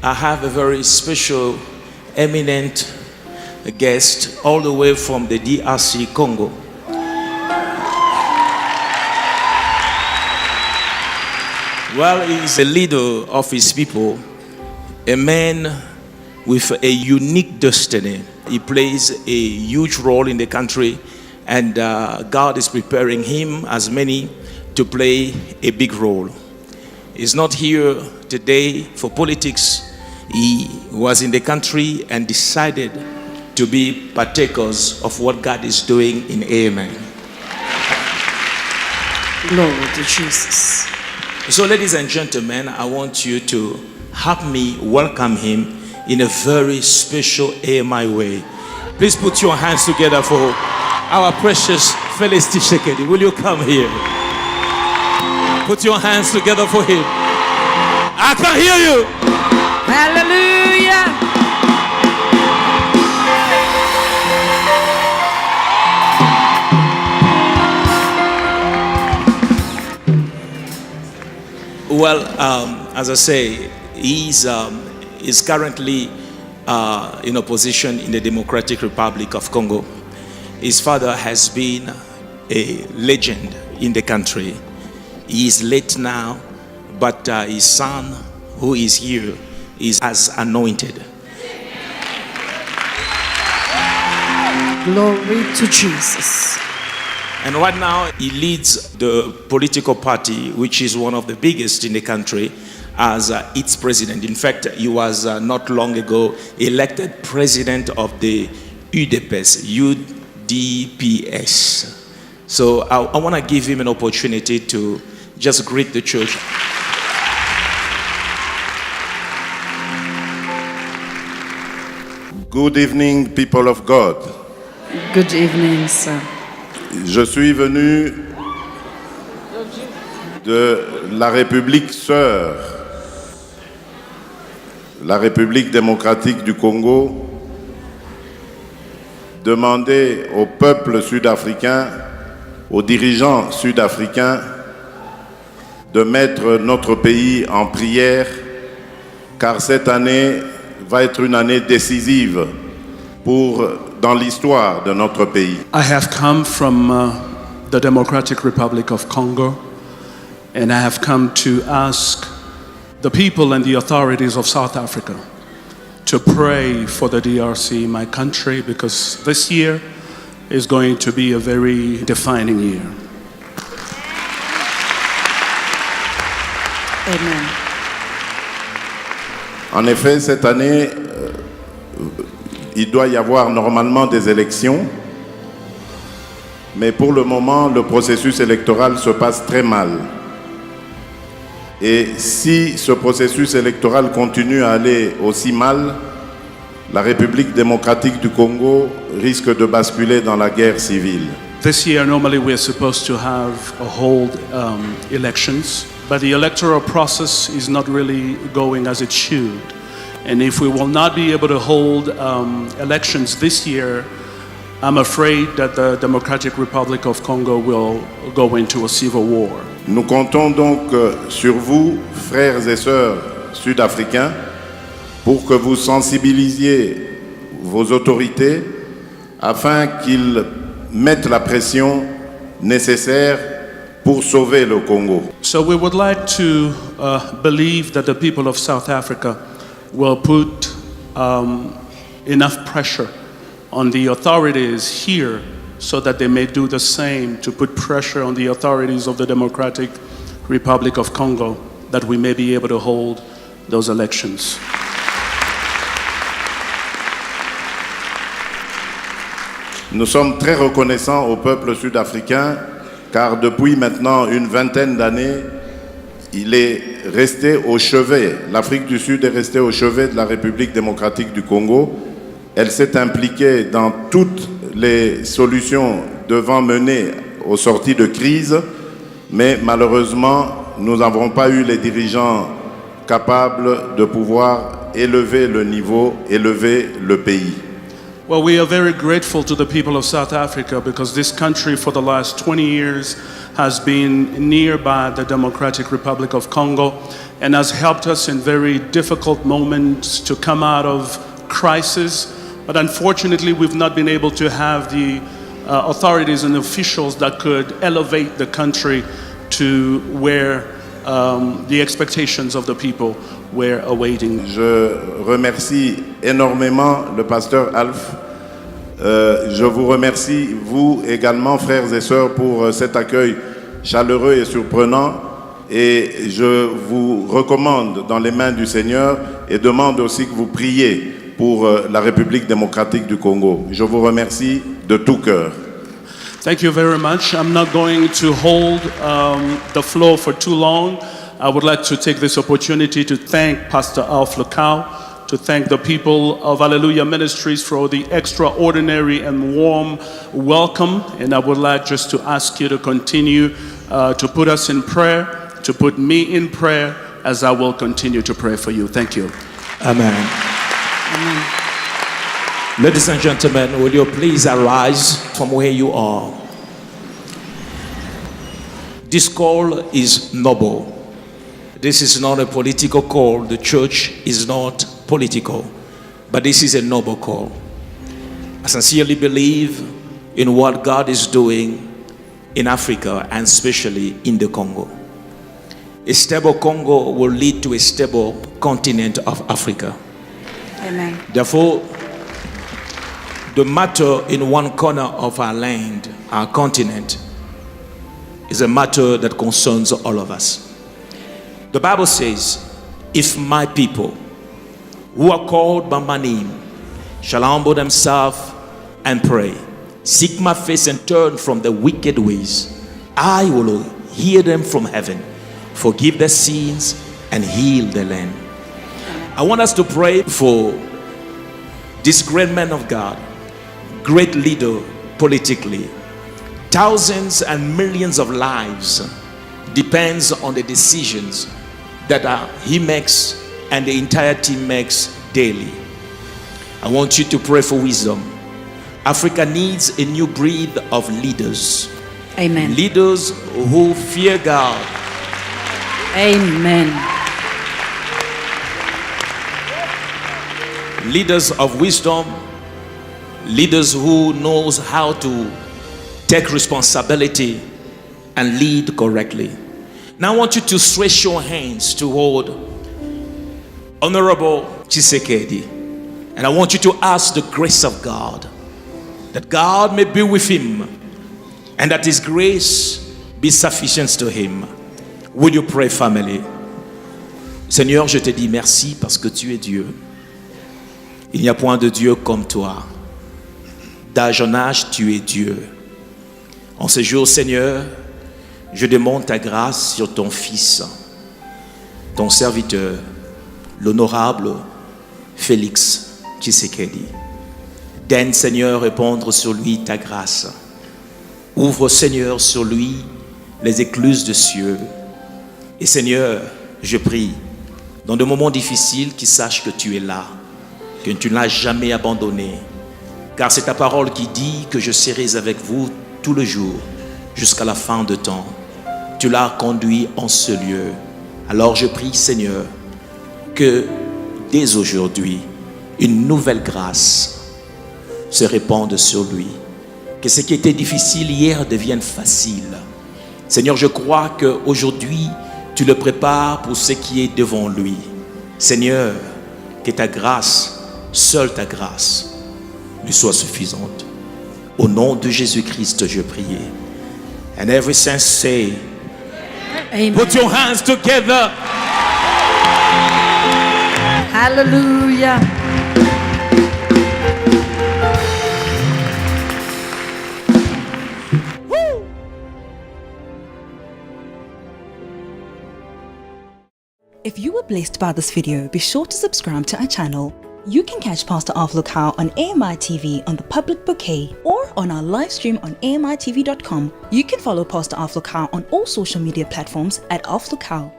I have a very special, eminent guest all the way from the DRC Congo. Well, he's a leader of his people, a man with a unique destiny. He plays a huge role in the country, and God is preparing him, as many, to play a big role. He's not here today for politics. He was in the country and decided to be partakers of what God is doing in AMN. Glory to Jesus. So, ladies and gentlemen, I want you to help me welcome him in a very special AMI way. Please put your hands together for our precious Felix Tshisekedi. Will you come here? Put your hands together for him. I can hear you. Hallelujah. Well, as I say, he's currently in opposition in the Democratic Republic of Congo. His father has been a legend in the country. He is late now, but his son, who is here, is as anointed. Glory to Jesus. And right now, he leads the political party, which is one of the biggest in the country, as its president. In fact, he was not long ago elected president of the UDPS. So I want to give him an opportunity to just greet the church. Good evening, people of God. Good evening, sir. Je suis venu de la République sœur, la République démocratique du Congo, demander au peuple sud-africain, aux dirigeants sud-africains, de mettre notre pays en prière, car cette année va être une année décisive dans l'histoire de notre pays. I have come from the Democratic Republic of Congo, and I have come to ask the people and the authorities of South Africa to pray for the DRC, my country, because this year is going to be a very defining year. Amen. En effet, cette année, il doit y avoir normalement des élections, mais pour le moment, le processus électoral se passe très mal. Et si ce processus électoral continue à aller aussi mal, la République démocratique du Congo risque de basculer dans la guerre civile. This year, normally we're supposed to hold elections, but the electoral process is not really going as it should. And if we will not be able to hold elections this year, I'm afraid that the Democratic Republic of Congo will go into a civil war. Nous comptons donc sur vous, frères et sœurs sud-africains, pour que vous sensibilisiez vos autorités afin qu'ils mettent la pression nécessaire pour sauver le Congo. So we would like to believe that the people of South Africa will put enough pressure on the authorities here so that they may do the same to put pressure on the authorities of the Democratic Republic of Congo, that we may be able to hold those elections. Nous sommes très reconnaissants au peuple sud-africain car depuis maintenant une vingtaine d'années, il est resté au chevet. L'Afrique du Sud est restée au chevet de la République démocratique du Congo. Elle s'est impliquée dans toutes les solutions devant mener aux sorties de crise, mais malheureusement, nous n'avons pas eu les dirigeants capables de pouvoir élever le niveau, élever le pays. Well, we are very grateful to the people of South Africa because this country for the last 20 years has been nearby the Democratic Republic of Congo and has helped us in very difficult moments to come out of crisis. But unfortunately, we've not been able to have the authorities and officials that could elevate the country to where the expectations of the people were awaiting. Je remercie énormément le pasteur Alf. Je vous remercie, vous également, frères et sœurs, pour cet accueil chaleureux et surprenant. Et je vous recommande dans les mains du Seigneur et demande aussi que vous priez pour la République démocratique du Congo. Je vous remercie de tout cœur. Thank you very much. I'm not going to hold the floor for too long. I would like to take this opportunity to thank Pastor Alf Lukau, to thank the people of Hallelujah Ministries for the extraordinary and warm welcome. And I would like just to ask you to continue to put us in prayer, to put me in prayer as I will continue to pray for you. Thank you. Amen. Ladies and gentlemen, will you please arise from where you are? This call is noble. This is not a political call. The church is not political, but this is a noble call. I sincerely believe in what God is doing in Africa and especially in the Congo. A stable Congo will lead to a stable continent of Africa. Amen. Therefore, the matter in one corner of our land, our continent, is a matter that concerns all of us. The Bible says, if my people who are called by my name shall humble themselves and pray, seek my face and turn from the wicked ways, I will hear them from heaven, forgive their sins and heal the land. I want us to pray for this great man of God, great leader politically. Thousands and millions of lives depends on the decisions that he makes and the entire team makes daily. I want you to pray for wisdom. Africa needs a new breed of leaders. Amen. Leaders who fear God. Amen. Leaders of wisdom. Leaders who knows how to take responsibility and lead correctly. Now I want you to stretch your hands toward Honorable Tshisekedi. And I want you to ask the grace of God, that God may be with him and that his grace be sufficient to him. Will you pray, family? Seigneur, je te dis merci parce que tu es Dieu. Il n'y a point de Dieu comme toi. D'âge en âge, tu es Dieu. En ce jour, Seigneur, je demande ta grâce sur ton Fils, ton serviteur, l'honorable Félix Tshisekedi. Daigne, Seigneur, répandre sur lui ta grâce. Ouvre, Seigneur, sur lui les écluses de cieux. Et Seigneur, je prie, dans des moments difficiles, qu'il sache que tu es là, que tu ne l'as jamais abandonné. Car c'est ta parole qui dit que je serai avec vous tout le jour, jusqu'à la fin de temps. Tu l'as conduit en ce lieu. Alors je prie, Seigneur, que dès aujourd'hui, une nouvelle grâce se répande sur lui. Que ce qui était difficile hier devienne facile. Seigneur, je crois qu'aujourd'hui, tu le prépares pour ce qui est devant lui. Seigneur, que ta grâce, seule ta grâce, lui soit suffisante. Au nom de Jésus-Christ, je prie. And every saint say, Amen. put your hands together. Hallelujah. If you were blessed by this video, be sure to subscribe to our channel. You can catch Pastor Alf Lukau on AMI TV on the public bouquet or on our live stream on AMITV.com. You can follow Pastor Alf Lukau on all social media platforms at Alf Lukau.